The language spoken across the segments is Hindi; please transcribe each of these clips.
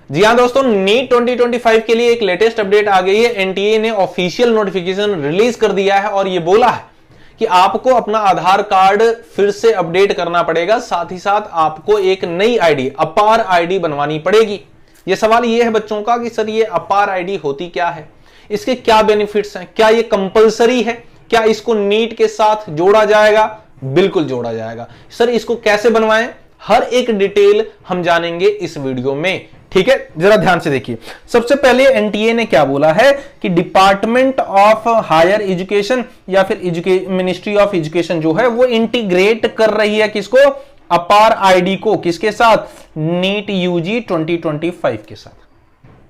जी हां दोस्तों, नीट 2025 के लिए एक लेटेस्ट अपडेट आ गई है। एनटीए ने ऑफिशियल नोटिफिकेशन रिलीज कर दिया है और यह बोला है कि आपको अपना आधार कार्ड फिर से अपडेट करना पड़ेगा, साथ ही साथ आपको एक नई आईडी अपार आईडी बनवानी पड़ेगी। यह सवाल यह है बच्चों का कि सर ये अपार आईडी होती क्या है, इसके क्या बेनिफिट्स हैं, क्या यह कंपलसरी है, क्या इसको नीट के साथ जोड़ा जाएगा? बिल्कुल जोड़ा जाएगा। सर इसको कैसे बनवाएं, हर एक डिटेल हम जानेंगे इस वीडियो में। ठीक है, जरा ध्यान से देखिए। सबसे पहले एनटीए ने क्या बोला है कि डिपार्टमेंट ऑफ हायर एजुकेशन या फिर मिनिस्ट्री ऑफ एजुकेशन जो है वो इंटीग्रेट कर रही है किसको, अपार आईडी को, किसके साथ, नीट यूजी 2025 के साथ।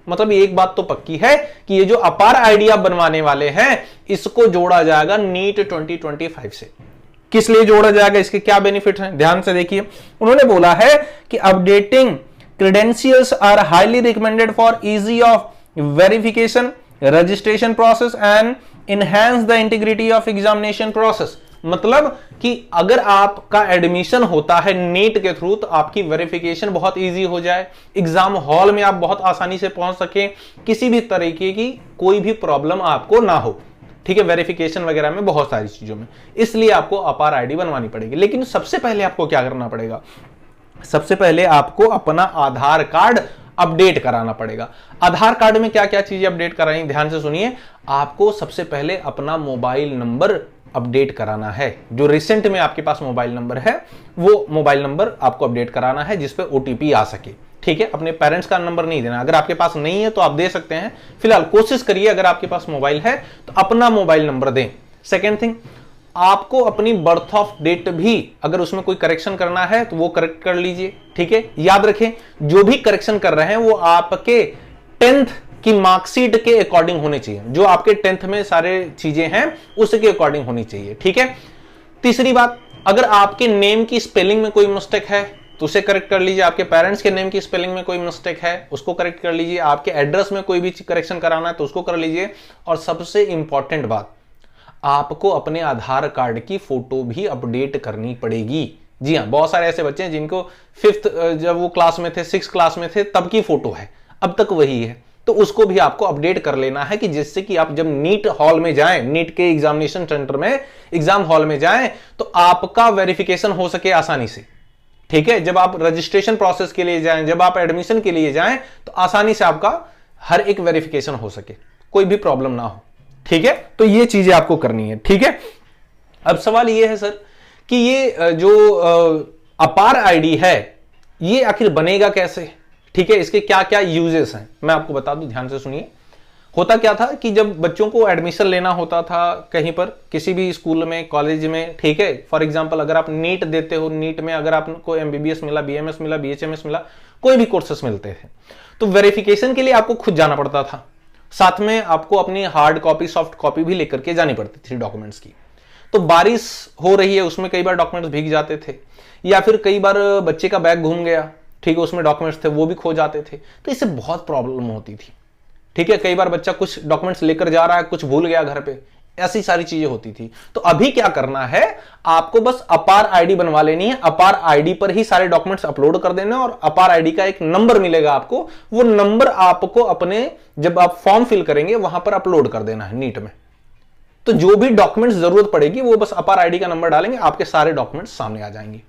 मतलब एक बात तो पक्की है कि ये जो अपार आईडी आप बनवाने वाले हैं इसको जोड़ा जाएगा नीट 2025 से। किस लिए जोड़ा जाएगा, इसके क्या बेनिफिट हैं, ध्यान से देखिए। उन्होंने बोला है कि updating credentials are highly recommended for easy of verification, registration process and enhance the integrity of examination process। मतलब कि अगर आपका एडमिशन होता है नीट के थ्रू तो आपकी वेरिफिकेशन बहुत इजी हो जाए, एग्जाम हॉल में आप बहुत आसानी से पहुंच सके, किसी भी तरीके की कोई भी प्रॉब्लम आपको ना हो। ठीक है, वेरिफिकेशन वगैरह में बहुत सारी चीजों में, इसलिए आपको अपार आईडी बनवानी पड़ेगी। लेकिन सबसे पहले आपको क्या करना पड़ेगा, सबसे पहले आपको अपना आधार कार्ड अपडेट कराना पड़ेगा। आधार कार्ड में क्या क्या चीजें अपडेट करानी, ध्यान से सुनिए। आपको सबसे पहले अपना मोबाइल नंबर अपडेट कराना है। जो रिसेंट में आपके पास मोबाइल नंबर है वो मोबाइल नंबर आपको अपडेट कराना है जिस पे ओटीपी आ सके। ठीक है, अपने पेरेंट्स का नंबर नहीं देना। अगर आपके पास नहीं है तो आप दे सकते हैं, फिलहाल कोशिश करिए अगर आपके पास मोबाइल है तो अपना मोबाइल नंबर दें। सेकेंड थिंग, आपको अपनी बर्थ ऑफ डेट भी अगर उसमें कोई करेक्शन करना है तो वो करेक्ट कर लीजिए। ठीक है, याद रखें जो भी करेक्शन कर रहे हैं वो आपके 10th की मार्कशीट के अकॉर्डिंग होने चाहिए। जो आपके 10th में सारे चीजें हैं उसके अकॉर्डिंग होनी चाहिए। ठीक है, तीसरी बात, अगर आपके नेम की स्पेलिंग में कोई मिस्टेक है तो उसे करेक्ट कर लीजिए। आपके पेरेंट्स के नेम की स्पेलिंग में कोई मिस्टेक है उसको करेक्ट कर लीजिए। आपके एड्रेस में कोई भी करेक्शन कराना है तो उसको कर लीजिए। और सबसे इंपॉर्टेंट बात, आपको अपने आधार कार्ड की फोटो भी अपडेट करनी पड़ेगी। जी हां, बहुत सारे ऐसे बच्चे हैं जिनको 5th जब वो क्लास में थे, 6th क्लास में थे तब की फोटो है, अब तक वही है, तो उसको भी आपको अपडेट कर लेना है कि जिससे कि आप जब नीट हॉल में जाएं, नीट के एग्जामिनेशन सेंटर में एग्जाम हॉल में जाएं तो आपका वेरिफिकेशन हो सके आसानी से। ठीक है, जब आप रजिस्ट्रेशन प्रोसेस के लिए जाएं, जब आप एडमिशन के लिए जाएं तो आसानी से आपका हर एक वेरिफिकेशन हो सके, कोई भी प्रॉब्लम ना हो। ठीक है, तो ये चीजें आपको करनी है। ठीक है, अब सवाल ये है सर कि ये जो अपार आईडी है ये आखिर बनेगा कैसे। ठीक है, इसके क्या क्या यूजेस हैं मैं आपको बता दूं, ध्यान से सुनिए। होता क्या था कि जब बच्चों को एडमिशन लेना होता था कहीं पर, किसी भी स्कूल में, कॉलेज में, ठीक है, फॉर एग्जांपल अगर आप नीट देते हो, नीट में अगर आपको एमबीबीएस मिला, बीएमएस मिला, बीएचएमएस मिला, कोई भी कोर्सेस मिलते थे तो वेरिफिकेशन के लिए आपको खुद जाना पड़ता था। साथ में आपको अपनी हार्ड कॉपी, सॉफ्ट कॉपी भी लेकर के जानी पड़ती थी डॉक्यूमेंट्स की। तो बारिश हो रही है उसमें कई बार डॉक्यूमेंट्स भीग जाते थे, या फिर कई बार बच्चे का बैग घूम गया, ठीक है, उसमें डॉक्यूमेंट्स थे वो भी खो जाते थे, तो इससे बहुत प्रॉब्लम होती थी। ठीक है, कई बार बच्चा कुछ डॉक्यूमेंट्स लेकर जा रहा है, कुछ भूल गया घर पे, ऐसी सारी चीजें होती थी। तो अभी क्या करना है, आपको बस अपार आईडी बनवा लेनी है। अपार आईडी पर ही सारे डॉक्यूमेंट्स अपलोड कर देना और अपार आईडी का एक नंबर मिलेगा आपको, वो नंबर आपको अपने जब आप फॉर्म फिल करेंगे वहां पर अपलोड कर देना है नीट में। तो जो भी डॉक्यूमेंट्स जरूरत पड़ेगी वो बस अपार आईडी का नंबर डालेंगे, आपके सारे डॉक्यूमेंट्स सामने आ जाएंगे।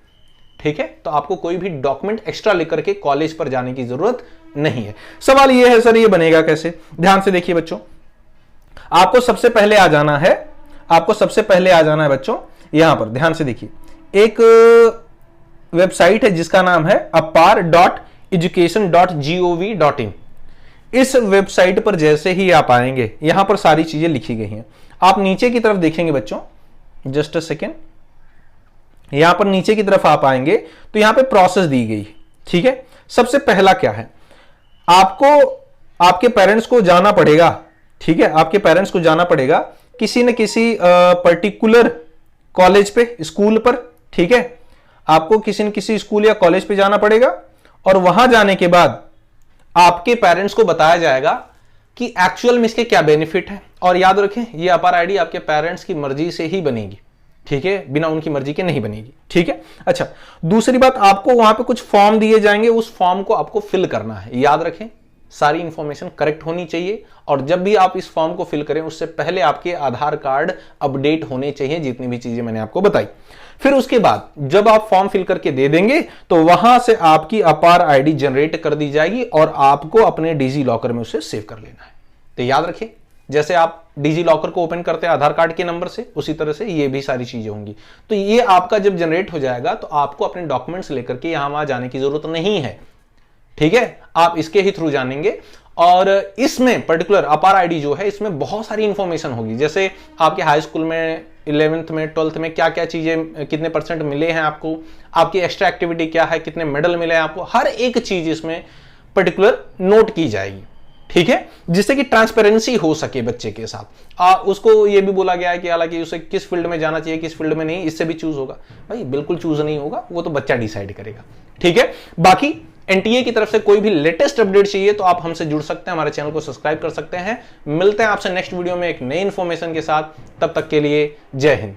ठीक है, तो आपको कोई भी डॉक्यूमेंट एक्स्ट्रा लेकर के कॉलेज पर जाने की जरूरत नहीं है। सवाल ये है सर ये बनेगा कैसे, ध्यान से देखिए बच्चों। आपको सबसे पहले आ जाना है, आपको सबसे पहले आ जाना है बच्चों यहां पर, ध्यान से देखिए। एक वेबसाइट है जिसका नाम है apar.education.gov.in। इस वेबसाइट पर जैसे ही आप आएंगे यहां पर सारी चीजें लिखी गई हैं। आप नीचे की तरफ देखेंगे बच्चों, जस्ट अ सेकेंड, यहां पर नीचे की तरफ आप आएंगे तो यहां पे प्रोसेस दी गई है। ठीक है, सबसे पहला क्या है, आपको आपके पेरेंट्स को जाना पड़ेगा। ठीक है, आपके पेरेंट्स को जाना पड़ेगा किसी न किसी पर्टिकुलर कॉलेज पे, स्कूल पर। ठीक है, आपको किसी न किसी स्कूल या कॉलेज पे जाना पड़ेगा और वहां जाने के बाद आपके पेरेंट्स को बताया जाएगा कि एक्चुअल में इसके क्या बेनिफिट है। और याद रखें ये अपार आईडी आपके पेरेंट्स की मर्जी से ही बनेगी। ठीक है, बिना उनकी मर्जी के नहीं बनेगी। ठीक है, अच्छा, दूसरी बात, आपको वहां पे कुछ फॉर्म दिए जाएंगे, उस फॉर्म को आपको फिल करना है। याद रखें सारी इंफॉर्मेशन करेक्ट होनी चाहिए, और जब भी आप इस फॉर्म को फिल करें उससे पहले आपके आधार कार्ड अपडेट होने चाहिए, जितनी भी चीजें मैंने आपको बताई। फिर उसके बाद जब आप फॉर्म फिल करके दे देंगे तो वहां से आपकी अपार आईडी जनरेट कर दी जाएगी और आपको अपने डिजी लॉकर में उसे सेव कर लेना है। तो याद रखिए, जैसे आप डिजी लॉकर को ओपन करते हैं आधार कार्ड के नंबर से, उसी तरह से ये भी सारी चीजें होंगी। तो ये आपका जब जनरेट हो जाएगा तो आपको अपने डॉक्यूमेंट्स लेकर के यहां वहां जाने की जरूरत नहीं है, ठीक है, आप इसके ही थ्रू जानेंगे। और इसमें पर्टिकुलर अपार आईडी जो है, इसमें बहुत सारी इंफॉर्मेशन होगी, जैसे आपके हाई स्कूल में, 11th में, 12th में क्या क्या चीजें, कितने % मिले हैं आपको, आपकी एक्स्ट्रा एक्टिविटी क्या है, कितने मेडल मिले हैं आपको, हर एक चीज इसमें पर्टिकुलर नोट की जाएगी, ठीक है, जिससे कि ट्रांसपेरेंसी हो सके बच्चे के साथ। उसको ये भी बोला गया है कि हालांकि उसे किस फील्ड में जाना चाहिए, किस फील्ड में नहीं, इससे भी चूज होगा। भाई बिल्कुल चूज नहीं होगा, वो तो बच्चा डिसाइड करेगा, ठीक है। बाकी एनटीए की तरफ से कोई भी लेटेस्ट अपडेट चाहिए तो आप हमसे जुड़ सकते हैं, हमारे चैनल को सब्सक्राइब कर सकते हैं। मिलते हैं आपसे नेक्स्ट वीडियो में एक नई इंफॉर्मेशन के साथ, तब तक के लिए जय हिंद।